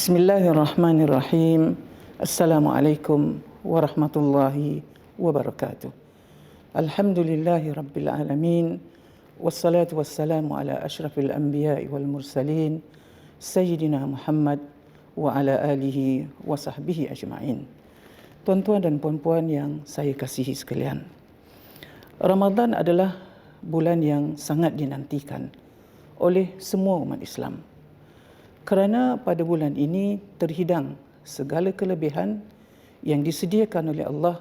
Bismillahirrahmanirrahim. Assalamualaikum warahmatullahi wabarakatuh. Alhamdulillahi rabbil alamin. Wassalatu wassalamu ala asyrafil anbiya'i wal mursalin Sayyidina Muhammad wa ala alihi wa sahbihi ajma'in. Tuan-tuan dan puan-puan yang saya kasihi sekalian, Ramadan adalah bulan yang sangat dinantikan oleh semua umat Islam. Kerana pada bulan ini terhidang segala kelebihan yang disediakan oleh Allah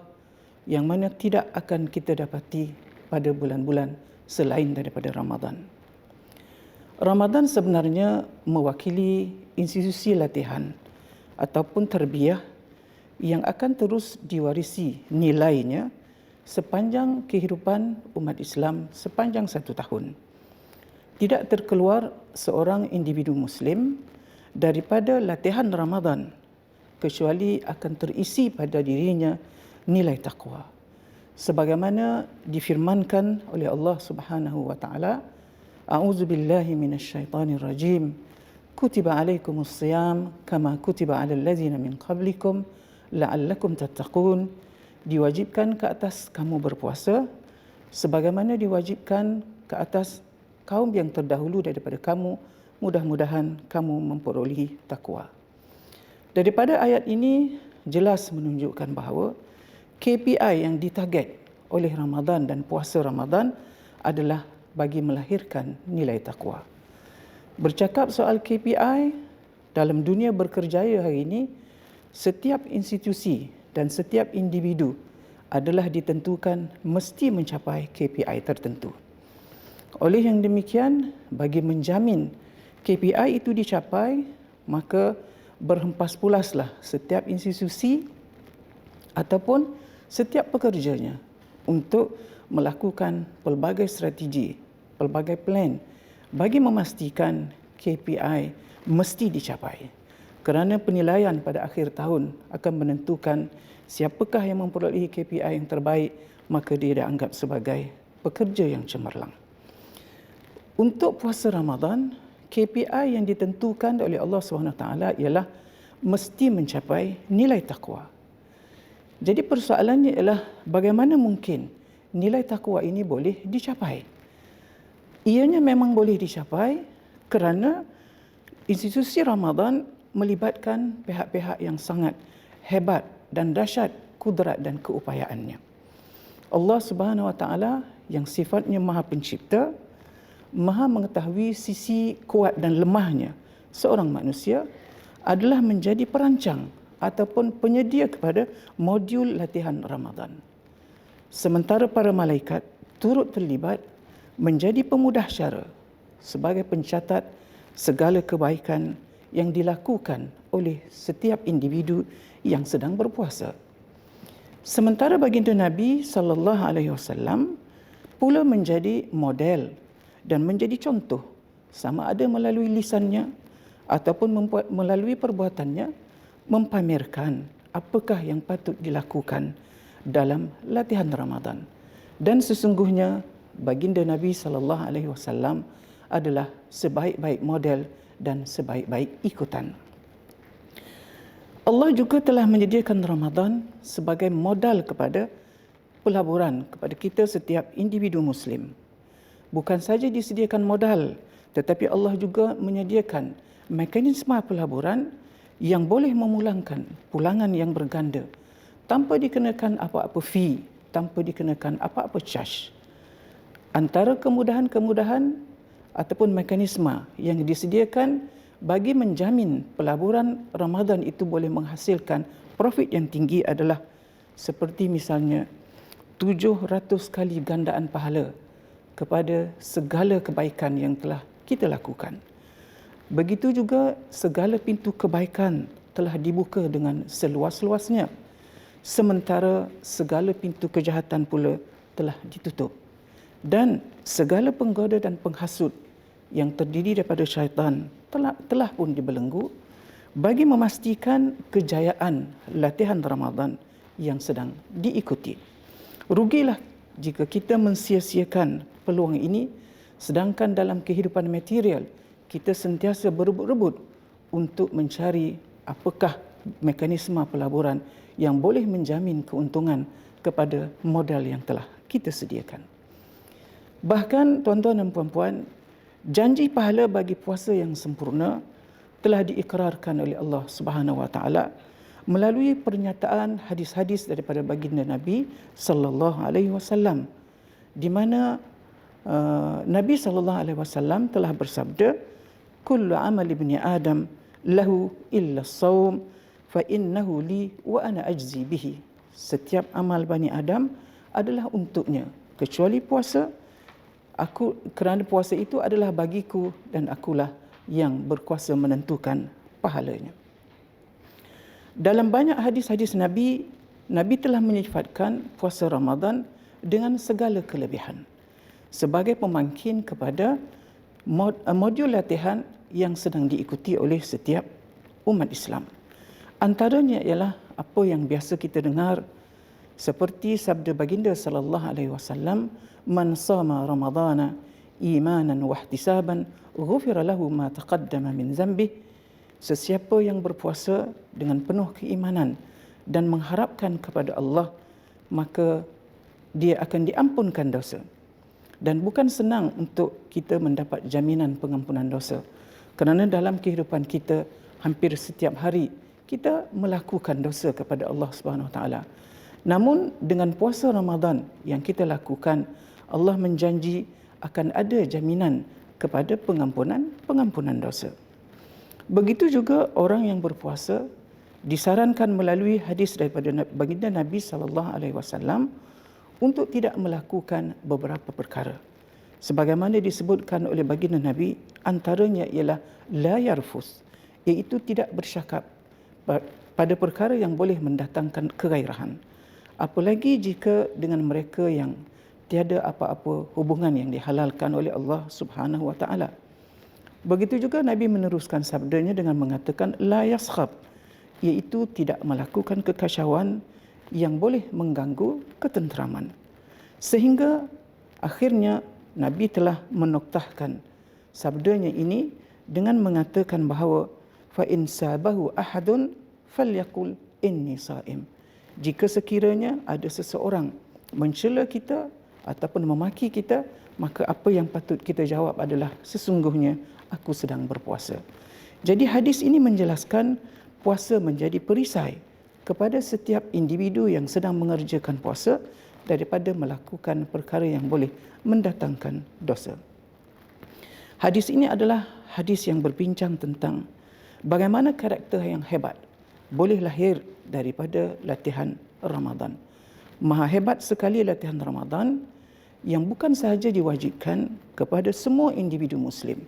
yang mana tidak akan kita dapati pada bulan-bulan selain daripada Ramadan. Ramadan sebenarnya mewakili institusi latihan ataupun tarbiyah yang akan terus diwarisi nilainya sepanjang kehidupan umat Islam sepanjang 1 tahun. Tidak terkeluar seorang individu Muslim daripada latihan Ramadan kecuali akan terisi pada dirinya nilai taqwa. Sebagaimana difirmankan oleh Allah Subhanahu wa taala, A'udzu billahi minasyaitonir rajim. Kutiba alaikumus shiyam kama kutiba alal ladzina min qablikum la'allakum tattaqun. Diwajibkan ke atas kamu berpuasa sebagaimana diwajibkan ke atas kaum yang terdahulu daripada kamu, mudah-mudahan kamu memperolehi takwa. Daripada ayat ini jelas menunjukkan bahawa KPI yang ditarget oleh Ramadan dan puasa Ramadan adalah bagi melahirkan nilai takwa. Bercakap soal KPI, dalam dunia berkerjaya hari ini, setiap institusi dan setiap individu adalah ditentukan mesti mencapai KPI tertentu. Oleh yang demikian, bagi menjamin KPI itu dicapai, maka berhempas pulaslah setiap institusi ataupun setiap pekerjanya untuk melakukan pelbagai strategi, pelbagai plan bagi memastikan KPI mesti dicapai. Kerana penilaian pada akhir tahun akan menentukan siapakah yang memperolehi KPI yang terbaik, maka dia dianggap sebagai pekerja yang cemerlang. Untuk puasa Ramadan, KPI yang ditentukan oleh Allah SWT ialah mesti mencapai nilai takwa. Jadi persoalannya ialah bagaimana mungkin nilai takwa ini boleh dicapai? Ianya memang boleh dicapai kerana institusi Ramadan melibatkan pihak-pihak yang sangat hebat dan dahsyat kudrat dan keupayaannya. Allah Subhanahu Wa Taala yang sifatnya Maha Pencipta, Maha mengetahui sisi kuat dan lemahnya seorang manusia, adalah menjadi perancang ataupun penyedia kepada modul latihan Ramadan. Sementara para malaikat turut terlibat menjadi pemudah syara sebagai pencatat segala kebaikan yang dilakukan oleh setiap individu yang sedang berpuasa. Sementara baginda Nabi SAW pula menjadi model dan menjadi contoh, sama ada melalui lisannya ataupun melalui perbuatannya, mempamerkan apakah yang patut dilakukan dalam latihan Ramadan. Dan sesungguhnya baginda Nabi SAW adalah sebaik-baik model dan sebaik-baik ikutan. Allah juga telah menyediakan Ramadan sebagai modal kepada pelaburan kepada kita setiap individu Muslim. Bukan saja disediakan modal, tetapi Allah juga menyediakan mekanisme pelaburan yang boleh memulangkan pulangan yang berganda tanpa dikenakan apa-apa fee, tanpa dikenakan apa-apa charge. Antara kemudahan-kemudahan ataupun mekanisme yang disediakan bagi menjamin pelaburan Ramadan itu boleh menghasilkan profit yang tinggi adalah seperti misalnya 700 kali gandaan pahala kepada segala kebaikan yang telah kita lakukan. Begitu juga segala pintu kebaikan telah dibuka dengan seluas-luasnya, sementara segala pintu kejahatan pula telah ditutup. Dan segala penggoda dan penghasut yang terdiri daripada syaitan telah pun dibelenggu bagi memastikan kejayaan latihan Ramadan yang sedang diikuti. Rugilah jika kita mensia-siakan peluang ini, sedangkan dalam kehidupan material kita sentiasa berebut-rebut untuk mencari apakah mekanisme pelaburan yang boleh menjamin keuntungan kepada modal yang telah kita sediakan. Bahkan tuan-tuan dan puan-puan, janji pahala bagi puasa yang sempurna telah diikrarkan oleh Allah Subhanahu wa taala melalui pernyataan hadis-hadis daripada baginda Nabi sallallahu alaihi wasallam, di mana Nabi sallallahu alaihi wasallam telah bersabda, kullu amali ibni adam lahu illa as-shaum fa innahu li wa ana ajzi bihi. Setiap amal Bani Adam adalah untuknya kecuali puasa. Kerana puasa itu adalah bagiku dan akulah yang berkuasa menentukan pahalanya. Dalam banyak hadis-hadis Nabi, Nabi telah menyifatkan puasa Ramadan dengan segala kelebihan sebagai pemangkin kepada modul latihan yang sedang diikuti oleh setiap umat Islam. Antaranya ialah apa yang biasa kita dengar seperti sabda baginda sallallahu alaihi wasallam, man sama ramadana imanan wa ihtisaban ghufira lahu ma taqaddama min dhanbi. Sesiapa yang berpuasa dengan penuh keimanan dan mengharapkan kepada Allah, maka dia akan diampunkan dosa. Dan bukan senang untuk kita mendapat jaminan pengampunan dosa, kerana dalam kehidupan kita hampir setiap hari kita melakukan dosa kepada Allah Subhanahu Wa Taala. Namun dengan puasa Ramadan yang kita lakukan, Allah menjanji akan ada jaminan kepada pengampunan dosa. Begitu juga orang yang berpuasa disarankan melalui hadis daripada baginda Nabi sallallahu alaihi wasallam untuk tidak melakukan beberapa perkara. Sebagaimana disebutkan oleh baginda Nabi, antaranya ialah la yarfus, iaitu tidak bersyakap pada perkara yang boleh mendatangkan kegairahan. Apalagi jika dengan mereka yang tiada apa-apa hubungan yang dihalalkan oleh Allah Subhanahu wa taala. Begitu juga Nabi meneruskan sabdanya dengan mengatakan la yaskhab, iaitu tidak melakukan kekacauan yang boleh mengganggu ketenteraman. Sehingga akhirnya Nabi telah menoktahkan sabdanya ini dengan mengatakan bahawa fa in sabahu ahadun falyaqul inni shaim. Jika sekiranya ada seseorang mencela kita ataupun memaki kita, maka apa yang patut kita jawab adalah sesungguhnya aku sedang berpuasa. Jadi hadis ini menjelaskan puasa menjadi perisai kepada setiap individu yang sedang mengerjakan puasa daripada melakukan perkara yang boleh mendatangkan dosa. Hadis ini adalah hadis yang berbincang tentang bagaimana karakter yang hebat boleh lahir daripada latihan Ramadan. Maha hebat sekali latihan Ramadan yang bukan sahaja diwajibkan kepada semua individu Muslim,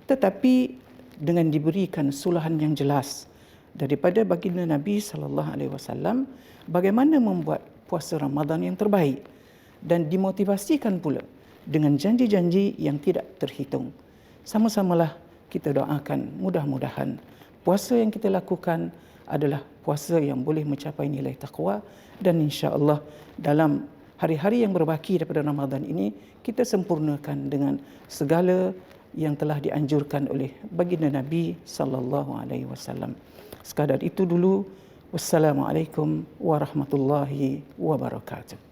tetapi dengan diberikan suluhan yang jelas daripada baginda Nabi sallallahu alaihi wasallam bagaimana membuat puasa Ramadan yang terbaik, dan dimotivasikan pula dengan janji-janji yang tidak terhitung. Sama-samalah kita doakan mudah-mudahan puasa yang kita lakukan adalah puasa yang boleh mencapai nilai taqwa, dan insya-Allah dalam hari-hari yang berbaki daripada Ramadan ini kita sempurnakan dengan segala yang telah dianjurkan oleh baginda Nabi sallallahu alaihi wasallam. Sekadar itu dulu. Wassalamualaikum warahmatullahi wabarakatuh.